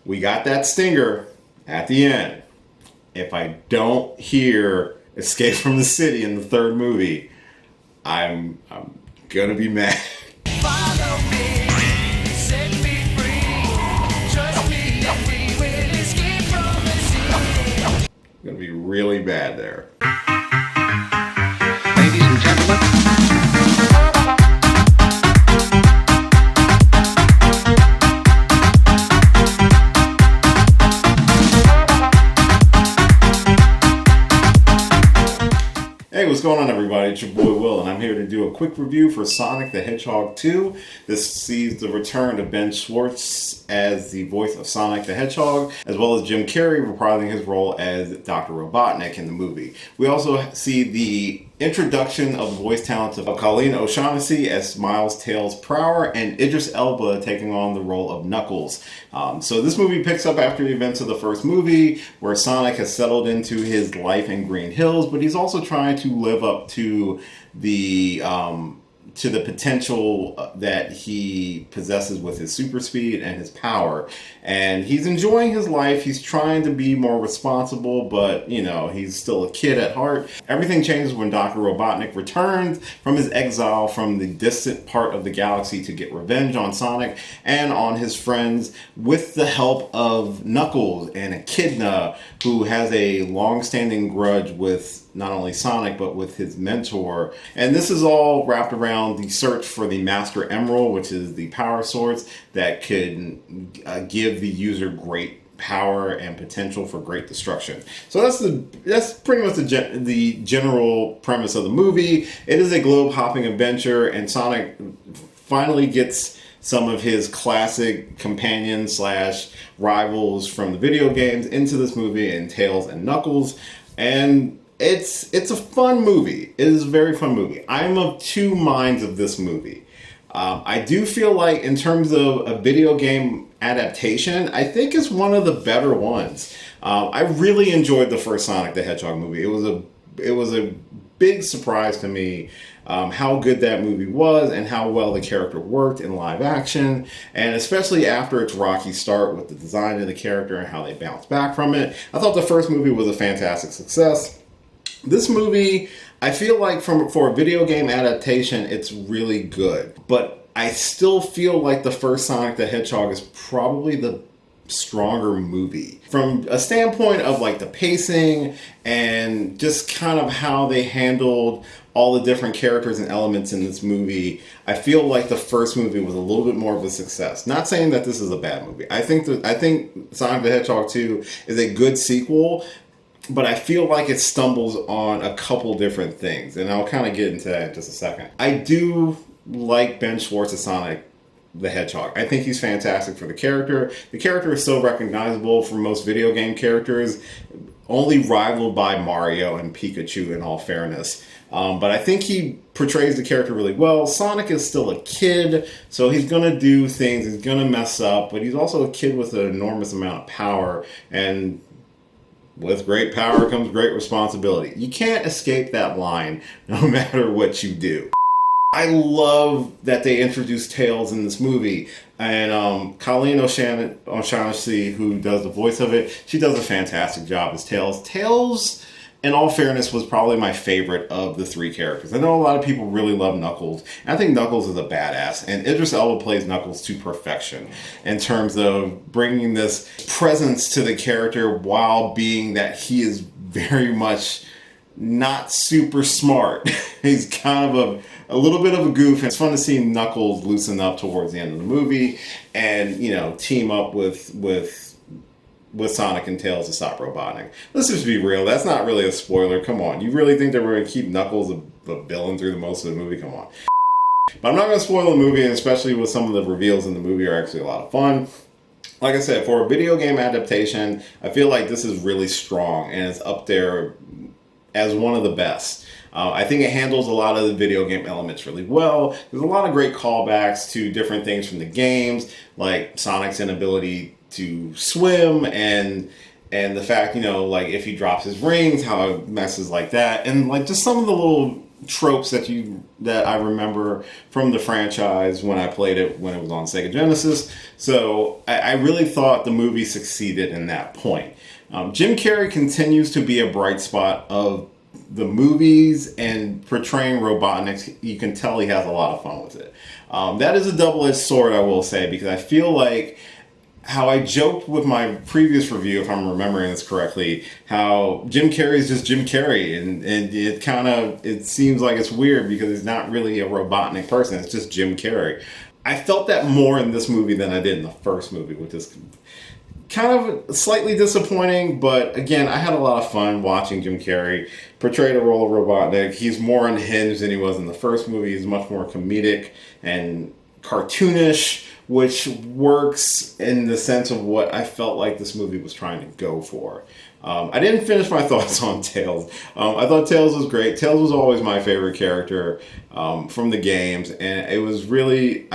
we got that stinger at the end. If I don't hear Escape from the City in the third movie, I'm gonna be mad. Follow me, set me free. Trust me and we will escape from the city. I'm gonna be really bad there. Ladies and gentlemen. Hey, what's going on, everybody? It's your boy Will, and I'm here to do a quick review for Sonic the Hedgehog 2. This sees the return of Ben Schwartz as the voice of Sonic the Hedgehog, as well as Jim Carrey reprising his role as Dr. Robotnik in the movie. We also see the introduction of the voice talents of Colleen O'Shaughnessy as Miles Tails Prower and Idris Elba taking on the role of Knuckles. So this movie picks up after the events of the first movie, where Sonic has settled into his life in Green Hills, but he's also trying to live up to the potential that he possesses with his super speed and his power. And he's enjoying his life. He's trying to be more responsible, but, you know, he's still a kid at heart. Everything changes when Dr. Robotnik returns from his exile from the distant part of the galaxy to get revenge on Sonic and on his friends with the help of Knuckles and Echidna, who has a long-standing grudge with not only Sonic, but with his mentor. And this is all wrapped around the search for the Master Emerald, which is the power source that could give the user great power and potential for great destruction. So that's pretty much the general premise of the movie. It is a globe-hopping adventure, and Sonic finally gets some of his classic companions / rivals from the video games into this movie in Tails and Knuckles. And it's a fun movie. It is a very fun movie. I'm of two minds of this movie. I do feel like in terms of a video game adaptation, I think it's one of the better ones. I really enjoyed the first Sonic the Hedgehog movie. It was a big surprise to me how good that movie was and how well the character worked in live action, and especially after its rocky start with the design of the character and how they bounced back from it. I thought the first movie was a fantastic success. This movie, I feel like for a video game adaptation, it's really good. But I still feel like the first Sonic the Hedgehog is probably the stronger movie. From a standpoint of like the pacing and just kind of how they handled all the different characters and elements in this movie, I feel like the first movie was a little bit more of a success. Not saying that this is a bad movie. I think Sonic the Hedgehog 2 is a good sequel, but I feel like it stumbles on a couple different things, and I'll kind of get into that in just a second. I do like Ben Schwartz as Sonic the Hedgehog. I think he's fantastic for the character. The character is so recognizable for most video game characters, only rivaled by Mario and Pikachu in all fairness. But I think he portrays the character really well. Sonic is still a kid, so he's going to do things, he's going to mess up, but he's also a kid with an enormous amount of power, and with great power comes great responsibility. You can't escape that line no matter what you do. I love that they introduced Tails in this movie. And Colleen O'Shaughnessy, who does the voice of it, she does a fantastic job as Tails. Tails, in all fairness, was probably my favorite of the three characters. I know a lot of people really love Knuckles. And I think Knuckles is a badass. And Idris Elba plays Knuckles to perfection in terms of bringing this presence to the character while being that he is very much not super smart. He's kind of a little bit of a goof. It's fun to see Knuckles loosen up towards the end of the movie and, you know, team up with Sonic and Tails to stop Robotnik. Let's just be real. That's not really a spoiler. Come on. You really think that we're going to keep Knuckles a villain through the most of the movie? Come on. But I'm not going to spoil the movie, and especially with some of the reveals in the movie are actually a lot of fun. Like I said, for a video game adaptation, I feel like this is really strong, and it's up there as one of the best. I think it handles a lot of the video game elements really well. There's a lot of great callbacks to different things from the games, like Sonic's inability to swim and the fact, you know, like if he drops his rings, how it messes like that. And like just some of the little tropes that I remember from the franchise when I played it when it was on Sega Genesis. So I really thought the movie succeeded in that point. Jim Carrey continues to be a bright spot of the movies and portraying Robotnik. You can tell he has a lot of fun with it. That is a double-edged sword, I will say, because I feel like how I joked with my previous review, if I'm remembering this correctly, how Jim Carrey is just Jim Carrey, and it seems like it's weird because he's not really a Robotnik person. It's just Jim Carrey. I felt that more in this movie than I did in the first movie, which is kind of slightly disappointing, but again, I had a lot of fun watching Jim Carrey portray the role of Robotnik. He's more unhinged than he was in the first movie. He's much more comedic and cartoonish, which works in the sense of what I felt like this movie was trying to go for. I didn't finish my thoughts on Tails. I thought Tails was great. Tails was always my favorite character from the games, and I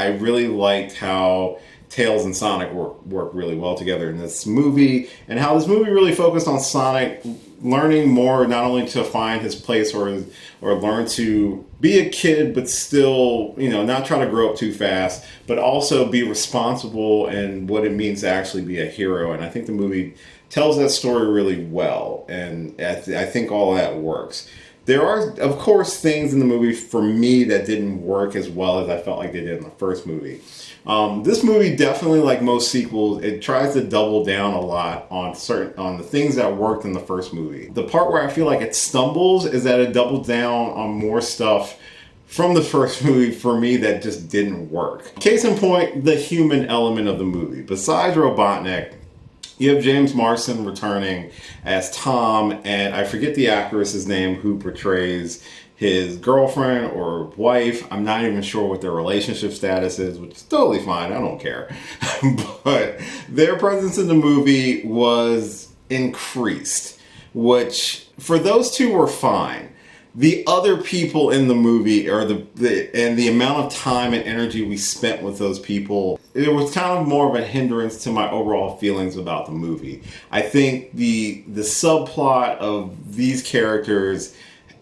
really liked how Tails and Sonic work really well together in this movie, and how this movie really focused on Sonic learning more, not only to find his place or learn to be a kid, but still, not try to grow up too fast, but also be responsible and what it means to actually be a hero. And I think the movie tells that story really well, and I think all of that works. There are, of course, things in the movie for me that didn't work as well as I felt like they did in the first movie. This movie definitely, like most sequels, it tries to double down a lot on the things that worked in the first movie. The part where I feel like it stumbles is that it doubles down on more stuff from the first movie for me that just didn't work. Case in point, the human element of the movie. Besides Robotnik, you have James Marsden returning as Tom, and I forget the actress's name who portrays his girlfriend or wife. I'm not even sure what their relationship status is, which is totally fine. I don't care. But their presence in the movie was increased, which for those two were fine. The other people in the movie, or the amount of time and energy we spent with those people, it was kind of more of a hindrance to my overall feelings about the movie. I think the subplot of these characters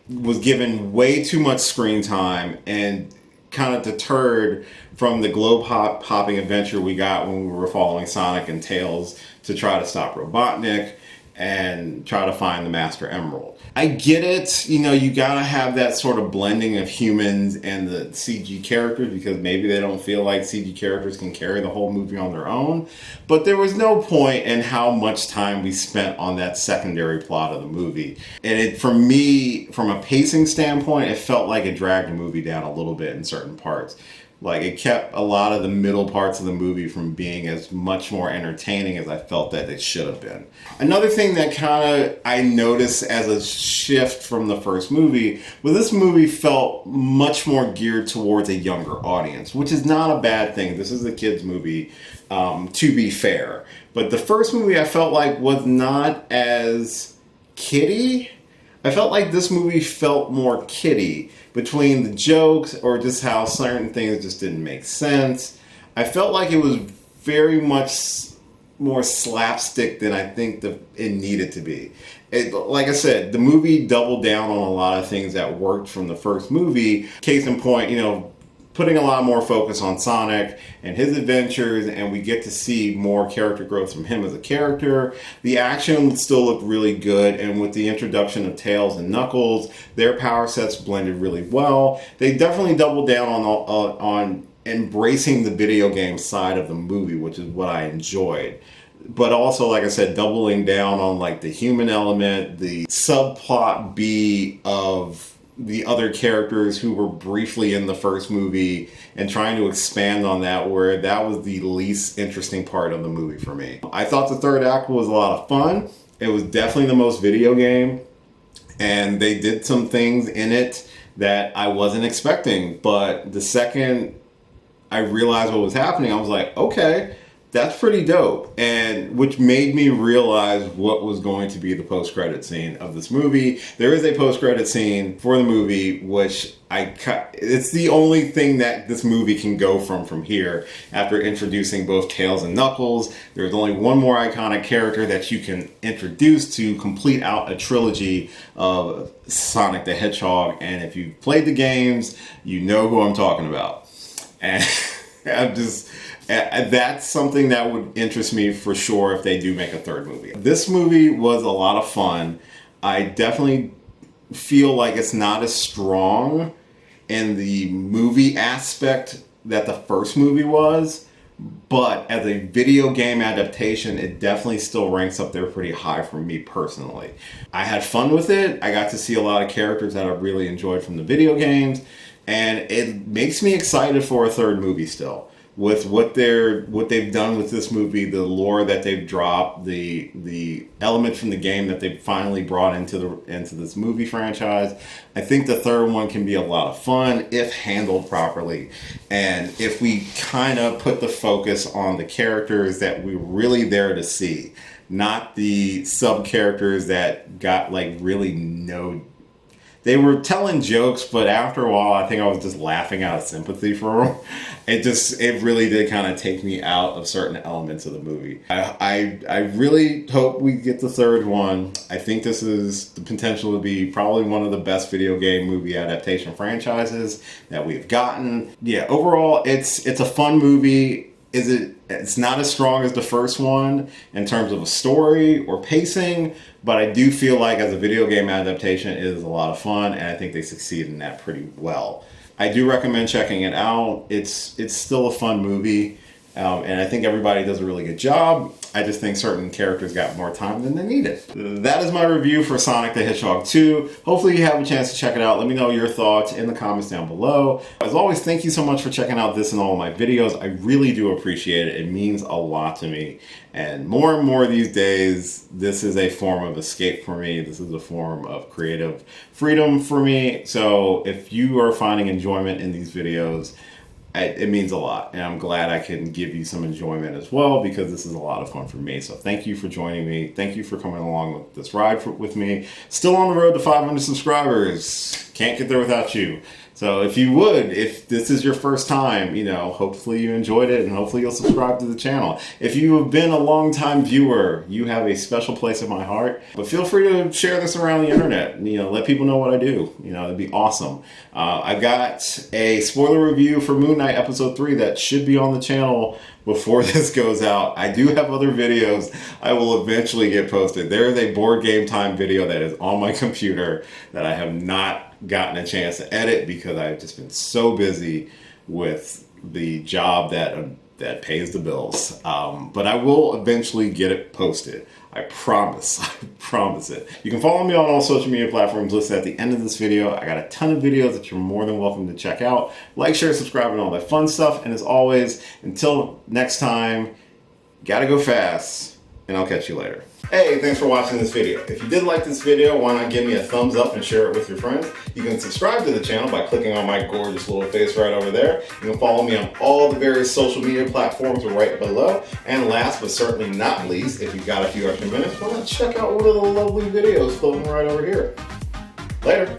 was given way too much screen time and kind of deterred from the globe hopping adventure we got when we were following Sonic and Tails to try to stop Robotnik and try to find the Master Emerald. I get it, you gotta have that sort of blending of humans and the CG characters because maybe they don't feel like CG characters can carry the whole movie on their own. But there was no point in how much time we spent on that secondary plot of the movie. And for me, from a pacing standpoint, it felt like it dragged the movie down a little bit in certain parts. Like, it kept a lot of the middle parts of the movie from being as much more entertaining as I felt that it should have been. Another thing that kind of I noticed as a shift from the first movie was this movie felt much more geared towards a younger audience, which is not a bad thing. This is a kid's movie, to be fair. But the first movie I felt like was not as kiddie. I felt like this movie felt more kiddie between the jokes or just how certain things just didn't make sense. I felt like it was very much more slapstick than I think it needed to be. Like I said, the movie doubled down on a lot of things that worked from the first movie. Case in point, putting a lot more focus on Sonic and his adventures, and we get to see more character growth from him as a character. The action still looked really good, and with the introduction of Tails and Knuckles, their power sets blended really well. They definitely doubled down on embracing the video game side of the movie, which is what I enjoyed. But also, like I said, doubling down on like the human element, the subplot B of the other characters who were briefly in the first movie, and trying to expand on that, where that was the least interesting part of the movie for me. I thought the third act was a lot of fun. It was definitely the most video game, and they did some things in it that I wasn't expecting. But the second I realized what was happening, I was like, okay, That's pretty dope, and which made me realize what was going to be the post-credit scene of this movie. There is a post-credit scene for the movie, which it's the only thing that this movie can go from here. After introducing both Tails and Knuckles, there's only one more iconic character that you can introduce to complete out a trilogy of Sonic the Hedgehog, and if you've played the games, you know who I'm talking about. And that's something that would interest me for sure if they do make a third movie. This movie was a lot of fun. I definitely feel like it's not as strong in the movie aspect that the first movie was, but as a video game adaptation, it definitely still ranks up there pretty high for me personally. I had fun with it. I got to see a lot of characters that I really enjoyed from the video games, and it makes me excited for a third movie still. With what they've done with this movie, the lore that they've dropped, the elements from the game that they've finally brought into this movie franchise, I think the third one can be a lot of fun if handled properly, and if we kind of put the focus on the characters that we're really there to see, not the sub characters that got like really no. They were telling jokes, but after a while, I think I was just laughing out of sympathy for them. It really did kind of take me out of certain elements of the movie. I really hope we get the third one. I think this is the potential to be probably one of the best video game movie adaptation franchises that we've gotten. Yeah, overall, it's a fun movie. It's not as strong as the first one in terms of a story or pacing, but I do feel like as a video game adaptation, it is a lot of fun, and I think they succeed in that pretty well. I do recommend checking it out. It's still a fun movie, and I think everybody does a really good job. I just think certain characters got more time than they needed. That is my review for Sonic the Hedgehog 2. Hopefully you have a chance to check it out. Let me know your thoughts in the comments down below. As always, thank you so much for checking out this and all of my videos. I really do appreciate it. It means a lot to me. And more these days, this is a form of escape for me. This is a form of creative freedom for me. So if you are finding enjoyment in these videos, it means a lot, and I'm glad I can give you some enjoyment as well, because this is a lot of fun for me. So thank you for joining me. Thank you for coming along with this ride with me. Still on the road to 500 subscribers. Can't get there without you. So if this is your first time, hopefully you enjoyed it, and hopefully you'll subscribe to the channel. If you have been a long-time viewer, you have a special place in my heart. But feel free to share this around the internet. Let people know what I do. It'd be awesome. I've got a spoiler review for MoonKnight Episode 3 that should be on the channel before this goes out. I do have other videos I will eventually get posted. There is a board game time video that is on my computer that I have not gotten a chance to edit because I've just been so busy with the job that pays the bills. But I will eventually get it posted. I promise. I promise it. You can follow me on all social media platforms listed at the end of this video. I got a ton of videos that you're more than welcome to check out. Like, share, subscribe, and all that fun stuff. And as always, until next time, gotta go fast, and I'll catch you later. Hey, thanks for watching this video. If you did like this video, why not give me a thumbs up and share it with your friends? You can subscribe to the channel by clicking on my gorgeous little face right over there. You can follow me on all the various social media platforms right below. And last but certainly not least, if you've got a few extra minutes, why not check out one of the lovely videos floating right over here. Later.